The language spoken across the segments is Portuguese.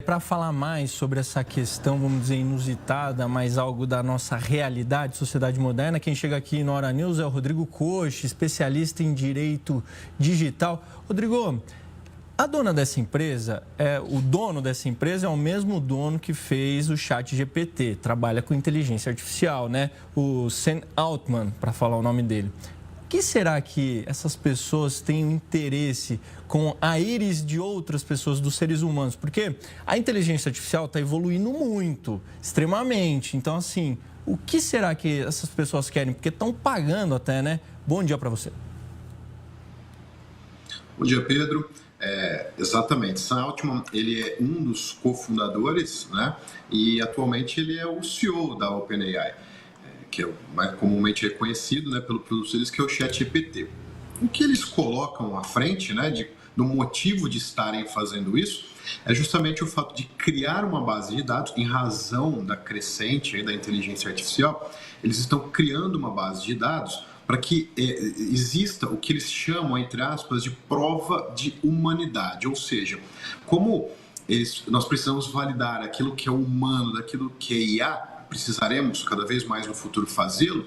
Para falar mais sobre essa questão, vamos dizer, inusitada, mas algo da nossa realidade, sociedade moderna, quem chega aqui no Hora News é o Rodrigo Koch, especialista em direito digital. Rodrigo, a dona dessa empresa, o dono dessa empresa é o mesmo dono que fez o ChatGPT, trabalha com inteligência artificial, né? O Sam Altman, para falar o nome dele. O que será que essas pessoas têm interesse com a íris de outras pessoas, dos seres humanos? Porque a inteligência artificial está evoluindo muito, extremamente. Então, assim, o que será que essas pessoas querem? Porque estão pagando até, né? Bom dia para você. Bom dia, Pedro. Exatamente. Sam Altman, ele é um dos cofundadores, né? E atualmente ele é o CEO da OpenAI, que é mais comumente reconhecido, né, pelo produto deles, que é o ChatGPT. O que eles colocam à frente, né, do motivo de estarem fazendo isso, é justamente o fato de criar uma base de dados, em razão da crescente da inteligência artificial. Eles estão criando uma base de dados para que exista o que eles chamam, entre aspas, de prova de humanidade. Ou seja, como nós precisamos validar aquilo que é humano daquilo que é IA, precisaremos cada vez mais no futuro fazê-lo.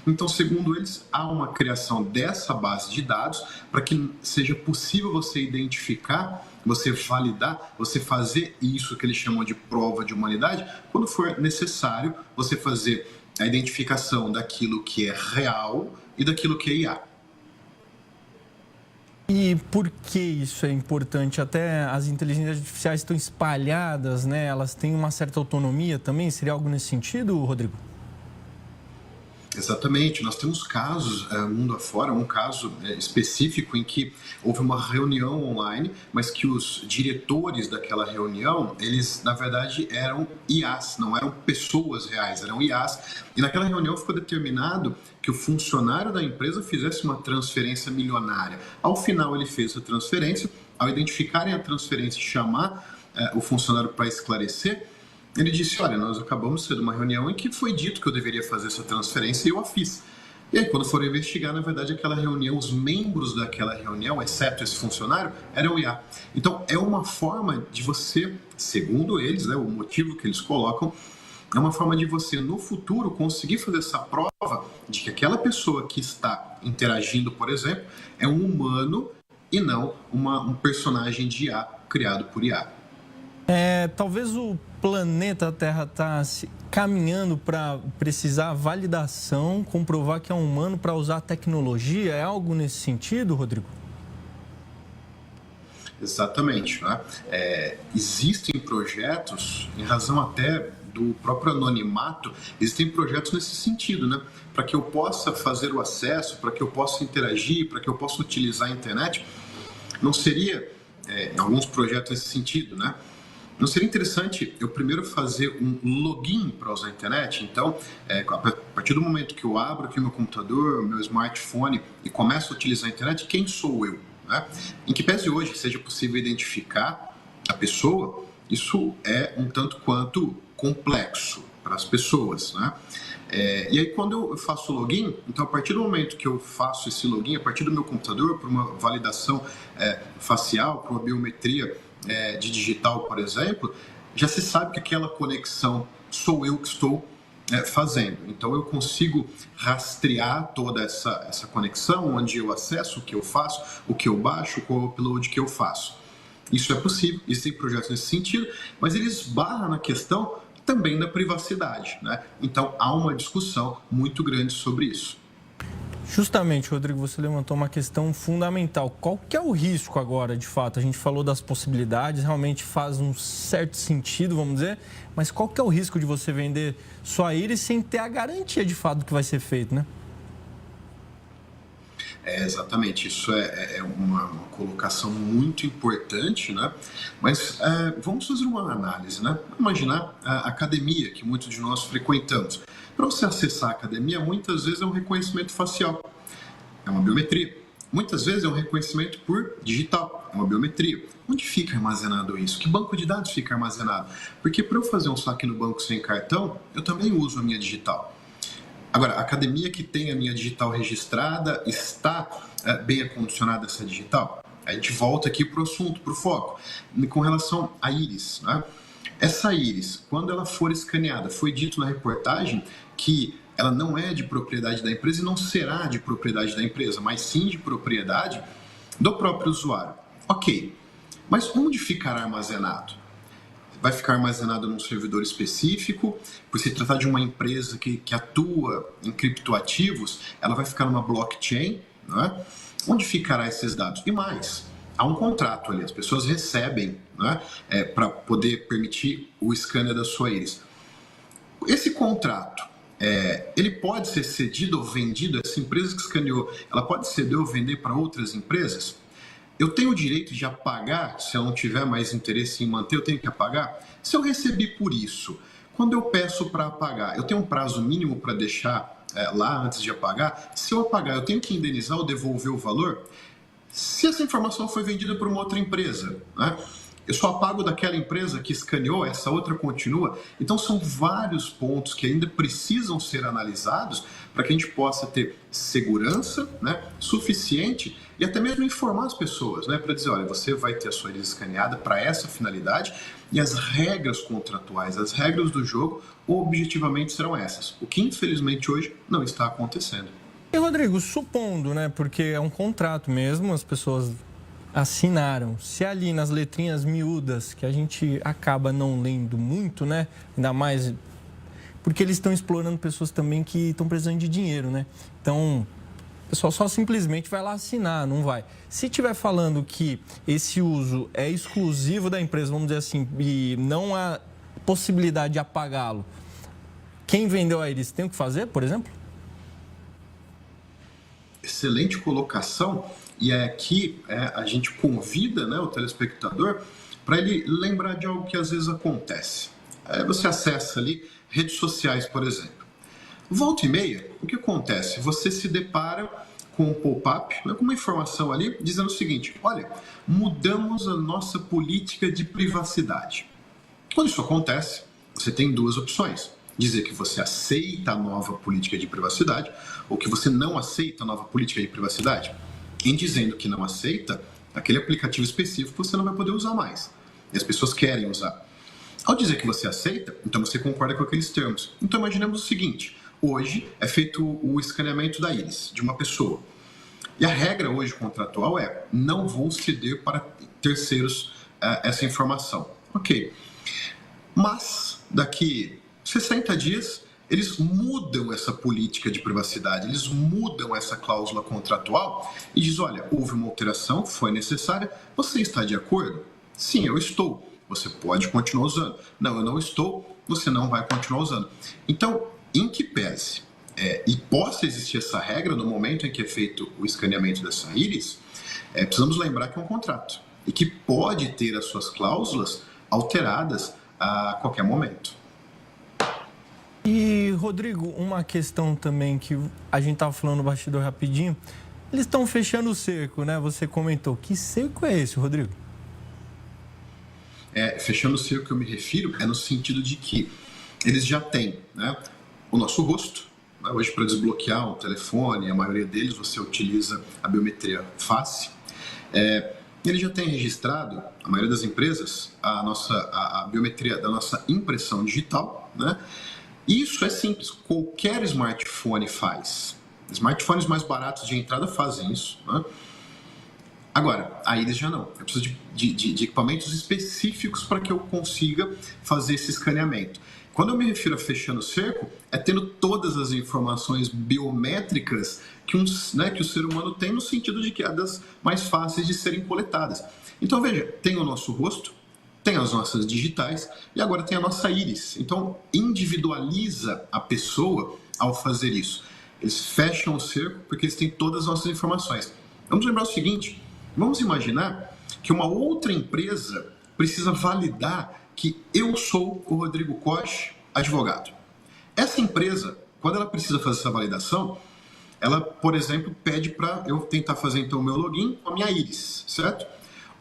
Então, segundo eles, há uma criação dessa base de dados para que seja possível você identificar, você validar, você fazer isso que eles chamam de prova de humanidade, quando for necessário você fazer a identificação daquilo que é real e daquilo que é IA. E por que isso é importante? Até as inteligências artificiais estão espalhadas, né? Elas têm uma certa autonomia também? Seria algo nesse sentido, Rodrigo? Exatamente. Nós temos casos, mundo afora, um caso específico em que houve uma reunião online, mas que os diretores daquela reunião, eles, na verdade, eram IAs, não eram pessoas reais, eram IAs. E naquela reunião ficou determinado que o funcionário da empresa fizesse uma transferência milionária. Ao final, ele fez a transferência. Ao identificarem a transferência e chamar o funcionário para esclarecer, ele disse, olha, nós acabamos de ser uma reunião em que foi dito que eu deveria fazer essa transferência e eu a fiz. E aí, quando foram investigar, na verdade, aquela reunião, os membros daquela reunião, exceto esse funcionário, eram IA. Então, é uma forma de você, segundo eles, né, o motivo que eles colocam, é uma forma de você, no futuro, conseguir fazer essa prova de que aquela pessoa que está interagindo, por exemplo, é um humano e não um personagem de IA criado por IA. Talvez o planeta Terra está caminhando para precisar validação, comprovar que é humano para usar a tecnologia. É algo nesse sentido, Rodrigo? Exatamente. Né? Existem projetos, em razão até do próprio anonimato, existem projetos nesse sentido, né? Para que eu possa fazer o acesso, para que eu possa interagir, para que eu possa utilizar a internet. Não seria, em alguns projetos nesse sentido, né? Não seria interessante eu primeiro fazer um login para usar a internet? Então, a partir do momento que eu abro aqui o meu computador, o meu smartphone e começo a utilizar a internet, quem sou eu? Né? Em que pese hoje seja possível identificar a pessoa, isso é um tanto quanto complexo para as pessoas. Né? E aí, quando eu faço o login, então a partir do momento que eu faço esse login, a partir do meu computador, para uma validação facial, para uma biometria de digital, por exemplo, já se sabe que aquela conexão sou eu que estou fazendo. Então eu consigo rastrear toda essa conexão, onde eu acesso, o que eu faço, o que eu baixo, qual é o upload que eu faço. Isso é possível, existem projetos nesse sentido, mas eles esbarram na questão também da privacidade, né? Então há uma discussão muito grande sobre isso. Justamente, Rodrigo, você levantou uma questão fundamental. Qual que é o risco agora, de fato? A gente falou das possibilidades, realmente faz um certo sentido, vamos dizer, mas qual que é o risco de você vender sua íris sem ter a garantia, de fato, do que vai ser feito, né? Exatamente, isso é uma colocação muito importante, né? Mas vamos fazer uma análise, né? Imaginar a academia que muitos de nós frequentamos. Para você acessar a academia, muitas vezes é um reconhecimento facial, é uma biometria. Muitas vezes é um reconhecimento por digital, é uma biometria. Onde fica armazenado isso? Que banco de dados fica armazenado? Porque para eu fazer um saque no banco sem cartão, eu também uso a minha digital. Agora, a academia que tem a minha digital registrada, está bem acondicionada essa digital? A gente volta aqui para o assunto, para o foco, com relação à íris, né? Essa íris, quando ela for escaneada, foi dito na reportagem que ela não é de propriedade da empresa e não será de propriedade da empresa, mas sim de propriedade do próprio usuário. Ok, mas onde ficará armazenado? Vai ficar armazenado num servidor específico, por se tratar de uma empresa que atua em criptoativos, ela vai ficar numa blockchain, né? Onde ficará esses dados? E mais, há um contrato ali, as pessoas recebem, né, para poder permitir o scanner da sua íris. Esse contrato, ele pode ser cedido ou vendido, essa empresa que escaneou, ela pode ceder ou vender para outras empresas? Eu tenho o direito de apagar, se eu não tiver mais interesse em manter, eu tenho que apagar? Se eu recebi por isso, quando eu peço para apagar, eu tenho um prazo mínimo para deixar lá antes de apagar? Se eu apagar, eu tenho que indenizar ou devolver o valor? Se essa informação foi vendida por uma outra empresa, né? Eu só apago daquela empresa que escaneou, essa outra continua. Então são vários pontos que ainda precisam ser analisados para que a gente possa ter segurança, né, suficiente e até mesmo informar as pessoas, né, para dizer, olha, você vai ter a sua íris escaneada para essa finalidade e as regras contratuais, as regras do jogo objetivamente serão essas. O que infelizmente hoje não está acontecendo. E Rodrigo, supondo, né, porque é um contrato mesmo, as pessoas assinaram. Se ali nas letrinhas miúdas, que a gente acaba não lendo muito, né? Ainda mais porque eles estão explorando pessoas também que estão precisando de dinheiro, né? Então, o pessoal só simplesmente vai lá assinar, não vai. Se estiver falando que esse uso é exclusivo da empresa, vamos dizer assim, e não há possibilidade de apagá-lo, quem vendeu a íris tem o que fazer, por exemplo? Excelente colocação. E aqui a gente convida, né, o telespectador para ele lembrar de algo que às vezes acontece. Você acessa ali redes sociais, por exemplo. Volta e meia, o que acontece? Você se depara com um pop-up, né, com uma informação ali dizendo o seguinte: olha, mudamos a nossa política de privacidade. Quando isso acontece, você tem duas opções. Dizer que você aceita a nova política de privacidade ou que você não aceita a nova política de privacidade. Em dizendo que não aceita, aquele aplicativo específico você não vai poder usar mais. E as pessoas querem usar. Ao dizer que você aceita, então você concorda com aqueles termos. Então imaginemos o seguinte: hoje é feito o escaneamento da íris de uma pessoa. E a regra hoje contratual é: não vou ceder para terceiros essa informação. Ok. Mas daqui 60 dias eles mudam essa política de privacidade, eles mudam essa cláusula contratual e diz: olha, houve uma alteração, foi necessária, você está de acordo? Sim, eu estou. Você pode continuar usando. Não, eu não estou, você não vai continuar usando. Então, em que pese e possa existir essa regra no momento em que é feito o escaneamento dessa íris, precisamos lembrar que é um contrato e que pode ter as suas cláusulas alteradas a qualquer momento. E, Rodrigo, uma questão também que a gente estava falando no bastidor rapidinho, eles estão fechando o cerco, né? Você comentou. Que cerco é esse, Rodrigo? Fechando o cerco que eu me refiro é no sentido de que eles já têm, né, o nosso rosto. Né? Hoje, para desbloquear um telefone, a maioria deles você utiliza a biometria face. Ele já tem registrado, a maioria das empresas, a biometria da nossa impressão digital, né? Isso é simples, qualquer smartphone faz. Smartphones mais baratos de entrada fazem isso, né? Agora, a íris já não. Eu preciso de equipamentos específicos para que eu consiga fazer esse escaneamento. Quando eu me refiro a fechando o cerco, é tendo todas as informações biométricas que o ser humano tem, no sentido de que é das mais fáceis de serem coletadas. Então, veja, tem o nosso rosto, tem as nossas digitais e agora tem a nossa íris. Então, individualiza a pessoa ao fazer isso. Eles fecham o cerco porque eles têm todas as nossas informações. Vamos lembrar o seguinte: vamos imaginar que uma outra empresa precisa validar que eu sou o Rodrigo Koch, advogado. Essa empresa, quando ela precisa fazer essa validação, ela, por exemplo, pede para eu tentar fazer então o meu login com a minha íris, certo?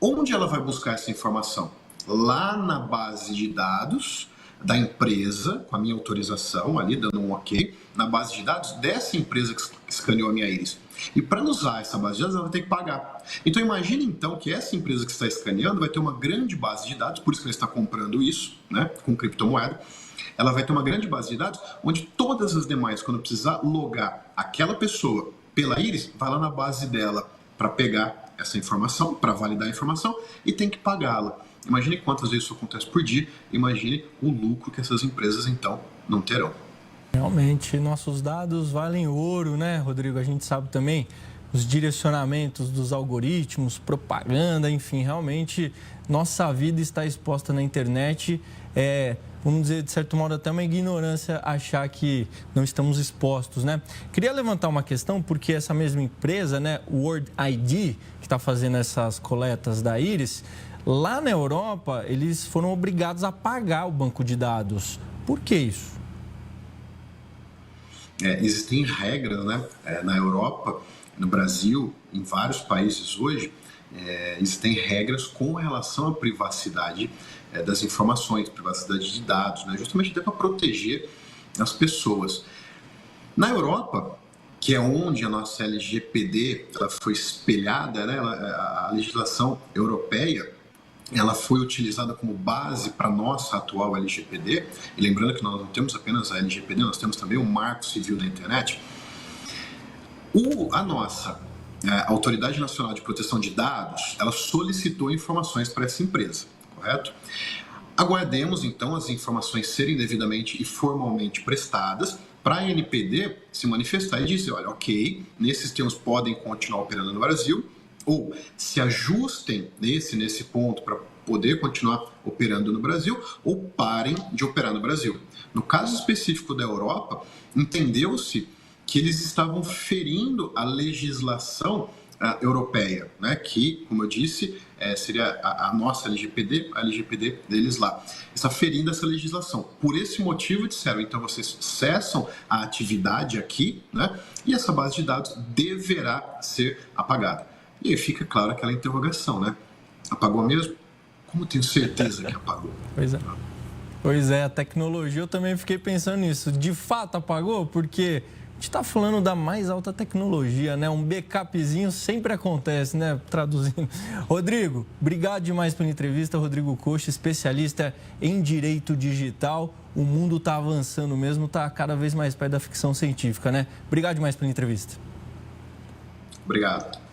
Onde ela vai buscar essa informação? Lá na base de dados da empresa, com a minha autorização ali, dando um ok, na base de dados dessa empresa que escaneou a minha íris. E para usar essa base de dados, ela vai ter que pagar. Então imagine então que essa empresa que está escaneando vai ter uma grande base de dados, por isso que ela está comprando isso, né, com criptomoeda. Ela vai ter uma grande base de dados, onde todas as demais, quando precisar logar aquela pessoa pela íris, vai lá na base dela para pegar essa informação, para validar a informação e tem que pagá-la. Imagine quantas vezes isso acontece por dia, imagine o lucro que essas empresas então não terão. Realmente, nossos dados valem ouro, né, Rodrigo? A gente sabe também os direcionamentos dos algoritmos, propaganda, enfim, realmente nossa vida está exposta na internet. Vamos dizer, de certo modo, até uma ignorância achar que não estamos expostos, né? Queria levantar uma questão, porque essa mesma empresa, né, o World ID, que está fazendo essas coletas da íris, lá na Europa, eles foram obrigados a pagar o banco de dados. Por que isso? Existem regras, né, na Europa, no Brasil, em vários países hoje, existem regras com relação à privacidade das informações, privacidade de dados, né, justamente até para proteger as pessoas. Na Europa, que é onde a nossa LGPD ela foi espelhada, né, a legislação europeia, ela foi utilizada como base para a nossa atual LGPD, e lembrando que nós não temos apenas a LGPD, nós temos também o Marco Civil da Internet. A nossa Autoridade Nacional de Proteção de Dados, ela solicitou informações para essa empresa, correto? Aguardemos, então, as informações serem devidamente e formalmente prestadas para a ANPD se manifestar e dizer, olha, ok, nesses termos podem continuar operando no Brasil, ou se ajustem nesse ponto para poder continuar operando no Brasil, ou parem de operar no Brasil. No caso específico da Europa, entendeu-se que eles estavam ferindo a legislação europeia, né, que, como eu disse, seria a nossa LGPD, a LGPD deles lá. Está ferindo essa legislação. Por esse motivo, disseram, então vocês cessam a atividade aqui, né, e essa base de dados deverá ser apagada. E aí fica claro aquela interrogação, né? Apagou mesmo? Como tenho certeza que apagou? Pois é, a tecnologia, eu também fiquei pensando nisso. De fato apagou? Porque a gente está falando da mais alta tecnologia, né? Um backupzinho sempre acontece, né? Traduzindo. Rodrigo, obrigado demais pela entrevista. Rodrigo Costa, especialista em direito digital. O mundo está avançando mesmo, está cada vez mais perto da ficção científica, né? Obrigado demais pela entrevista. Obrigado.